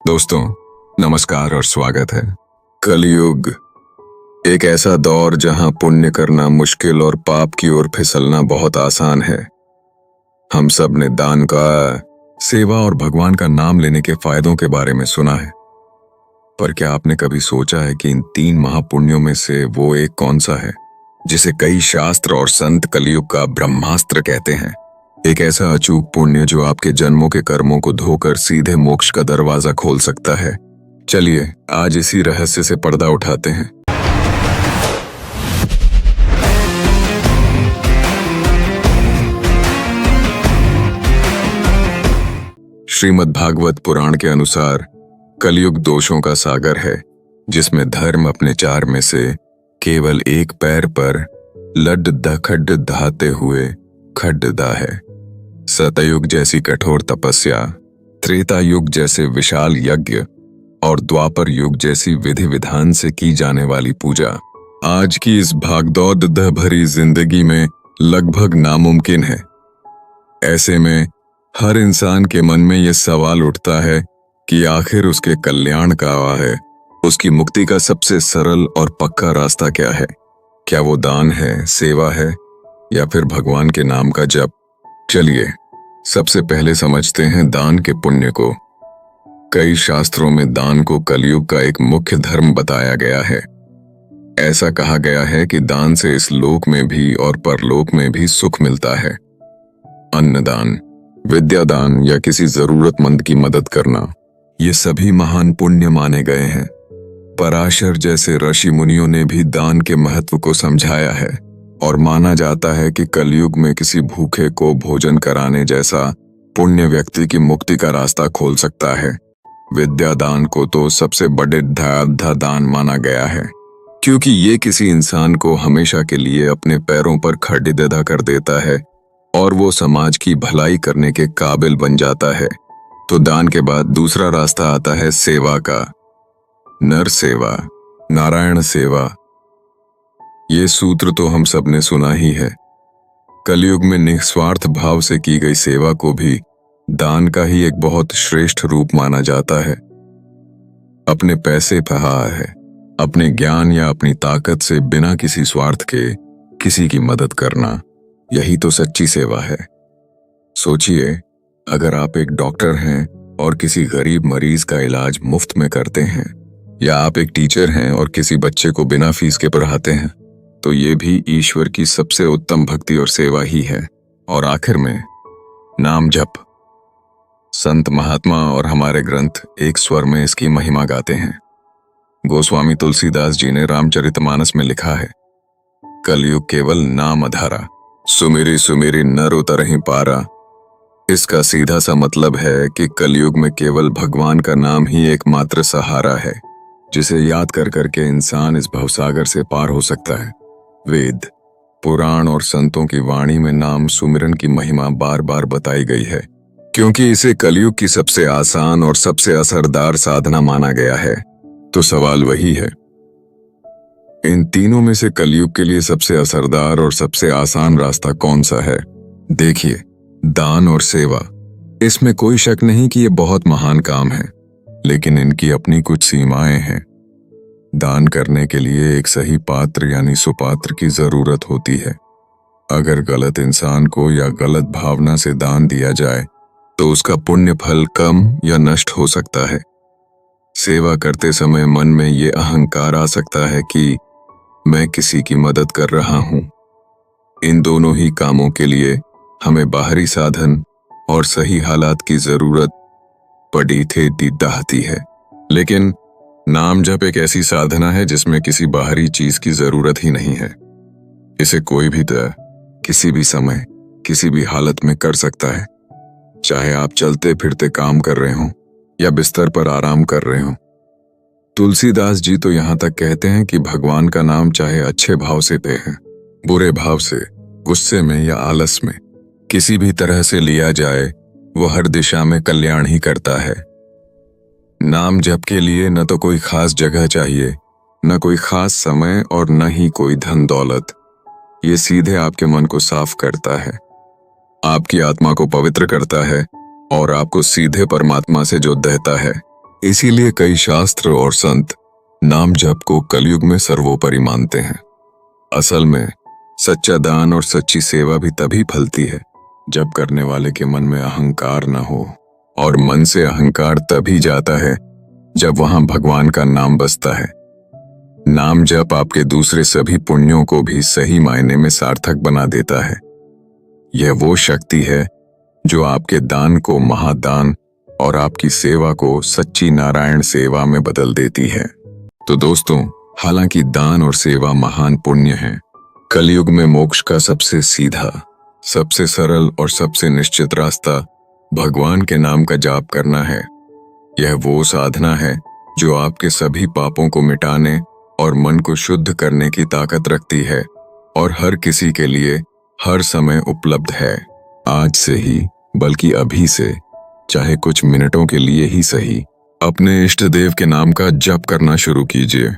दोस्तों, नमस्कार और स्वागत है। कलयुग एक ऐसा दौर जहां पुण्य करना मुश्किल और पाप की ओर फिसलना बहुत आसान है। हम सब ने दान का, सेवा और भगवान का नाम लेने के फायदों के बारे में सुना है। पर क्या आपने कभी सोचा है कि इन तीन महापुण्यों में से वो एक कौन सा है जिसे कई शास्त्र और संत कलयुग का ब्रह्मास्त्र कहते हैं? एक ऐसा अचूक पुण्य जो आपके जन्मों के कर्मों को धोकर सीधे मोक्ष का दरवाजा खोल सकता है। चलिए आज इसी रहस्य से पर्दा उठाते हैं। श्रीमद् भागवत पुराण के अनुसार कलयुग दोषों का सागर है, जिसमें धर्म अपने चार में से केवल एक पैर पर लड्ड खड्ड दहाते हुए खड्डदा है। सतयुग जैसी कठोर तपस्या, त्रेता युग जैसे विशाल यज्ञ और द्वापर युग जैसी विधि विधान से की जाने वाली पूजा आज की इस भागदौड़ भरी जिंदगी में लगभग नामुमकिन है। ऐसे में हर इंसान के मन में यह सवाल उठता है कि आखिर उसके कल्याण का है, उसकी मुक्ति का सबसे सरल और पक्का रास्ता क्या है? क्या वो दान है, सेवा है, या फिर भगवान के नाम का जप? चलिए सबसे पहले समझते हैं दान के पुण्य को। कई शास्त्रों में दान को कलयुग का एक मुख्य धर्म बताया गया है। ऐसा कहा गया है कि दान से इस लोक में भी और परलोक में भी सुख मिलता है। अन्नदान, विद्यादान या किसी जरूरतमंद की मदद करना, ये सभी महान पुण्य माने गए हैं। पराशर जैसे ऋषि मुनियों ने भी दान के महत्व को समझाया है और माना जाता है कि कलयुग में किसी भूखे को भोजन कराने जैसा पुण्य व्यक्ति की मुक्ति का रास्ता खोल सकता है। विद्यादान को तो सबसे बड़े दान माना गया है, क्योंकि ये किसी इंसान को हमेशा के लिए अपने पैरों पर खड़ीदा कर देता है और वो समाज की भलाई करने के काबिल बन जाता है। तो दान के बाद दूसरा रास्ता आता है सेवा का। नर सेवा, नारायण सेवा, ये सूत्र तो हम सब ने सुना ही है। कलयुग में निस्वार्थ भाव से की गई सेवा को भी दान का ही एक बहुत श्रेष्ठ रूप माना जाता है। अपने पैसे है, अपने ज्ञान या अपनी ताकत से बिना किसी स्वार्थ के किसी की मदद करना, यही तो सच्ची सेवा है। सोचिए, अगर आप एक डॉक्टर हैं और किसी गरीब मरीज का इलाज मुफ्त में करते हैं, या आप एक टीचर हैं और किसी बच्चे को बिना फीस के पढ़ाते हैं, तो ये भी ईश्वर की सबसे उत्तम भक्ति और सेवा ही है। और आखिर में नाम जप। संत महात्मा और हमारे ग्रंथ एक स्वर में इसकी महिमा गाते हैं। गोस्वामी तुलसीदास जी ने रामचरितमानस में लिखा है, कलयुग केवल नाम अधारा, सुमिरी सुमिरी नर उतरहि पारा। इसका सीधा सा मतलब है कि कलयुग में केवल भगवान का नाम ही एकमात्र सहारा है, जिसे याद कर करके इंसान इस भवसागर से पार हो सकता है। वेद, पुराण और संतों की वाणी में नाम सुमिरन की महिमा बार बार बताई गई है, क्योंकि इसे कलयुग की सबसे आसान और सबसे असरदार साधना माना गया है। तो सवाल वही है, इन तीनों में से कलयुग के लिए सबसे असरदार और सबसे आसान रास्ता कौन सा है? देखिए, दान और सेवा, इसमें कोई शक नहीं कि ये बहुत महान काम है, लेकिन इनकी अपनी कुछ सीमाएं हैं। दान करने के लिए एक सही पात्र यानी सुपात्र की जरूरत होती है। अगर गलत इंसान को या गलत भावना से दान दिया जाए तो उसका पुण्य फल कम या नष्ट हो सकता है। सेवा करते समय मन में ये अहंकार आ सकता है कि मैं किसी की मदद कर रहा हूं। इन दोनों ही कामों के लिए हमें बाहरी साधन और सही हालात की जरूरत पड़ी दाहती है। लेकिन नाम जप एक ऐसी साधना है जिसमें किसी बाहरी चीज की जरूरत ही नहीं है। इसे कोई भी किसी भी समय, किसी भी हालत में कर सकता है, चाहे आप चलते फिरते काम कर रहे हों या बिस्तर पर आराम कर रहे हों। तुलसीदास जी तो यहां तक कहते हैं कि भगवान का नाम चाहे अच्छे भाव से पे है, बुरे भाव से, गुस्से में या आलस में, किसी भी तरह से लिया जाए, वह हर दिशा में कल्याण ही करता है। नाम जप के लिए न तो कोई खास जगह चाहिए, न कोई खास समय और न ही कोई धन दौलत। ये सीधे आपके मन को साफ करता है, आपकी आत्मा को पवित्र करता है और आपको सीधे परमात्मा से जोड़ देता है। इसीलिए कई शास्त्र और संत नाम जप को कलयुग में सर्वोपरि मानते हैं। असल में सच्चा दान और सच्ची सेवा भी तभी फलती है जब करने वाले के मन में अहंकार न हो, और मन से अहंकार तभी जाता है जब वहां भगवान का नाम बसता है। नाम जप आपके दूसरे सभी पुण्यों को भी सही मायने में सार्थक बना देता है। यह वो शक्ति है जो आपके दान को महादान और आपकी सेवा को सच्ची नारायण सेवा में बदल देती है। तो दोस्तों, हालांकि दान और सेवा महान पुण्य है, कलयुग में मोक्ष का सबसे सीधा, सबसे सरल और सबसे निश्चित रास्ता भगवान के नाम का जाप करना है। यह वो साधना है जो आपके सभी पापों को मिटाने और मन को शुद्ध करने की ताकत रखती है और हर किसी के लिए हर समय उपलब्ध है। आज से ही, बल्कि अभी से, चाहे कुछ मिनटों के लिए ही सही, अपने इष्ट देव के नाम का जप करना शुरू कीजिए।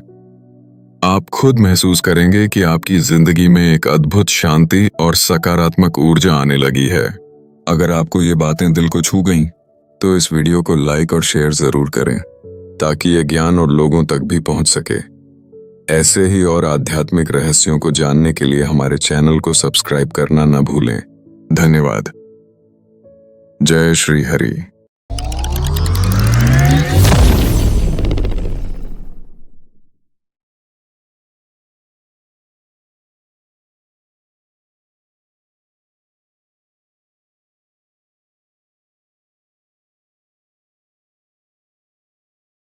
आप खुद महसूस करेंगे कि आपकी जिंदगी में एक अद्भुत शांति और सकारात्मक ऊर्जा आने लगी है। अगर आपको ये बातें दिल को छू गईं, तो इस वीडियो को लाइक और शेयर जरूर करें ताकि ये ज्ञान और लोगों तक भी पहुंच सके। ऐसे ही और आध्यात्मिक रहस्यों को जानने के लिए हमारे चैनल को सब्सक्राइब करना न भूलें। धन्यवाद। जय श्री हरि।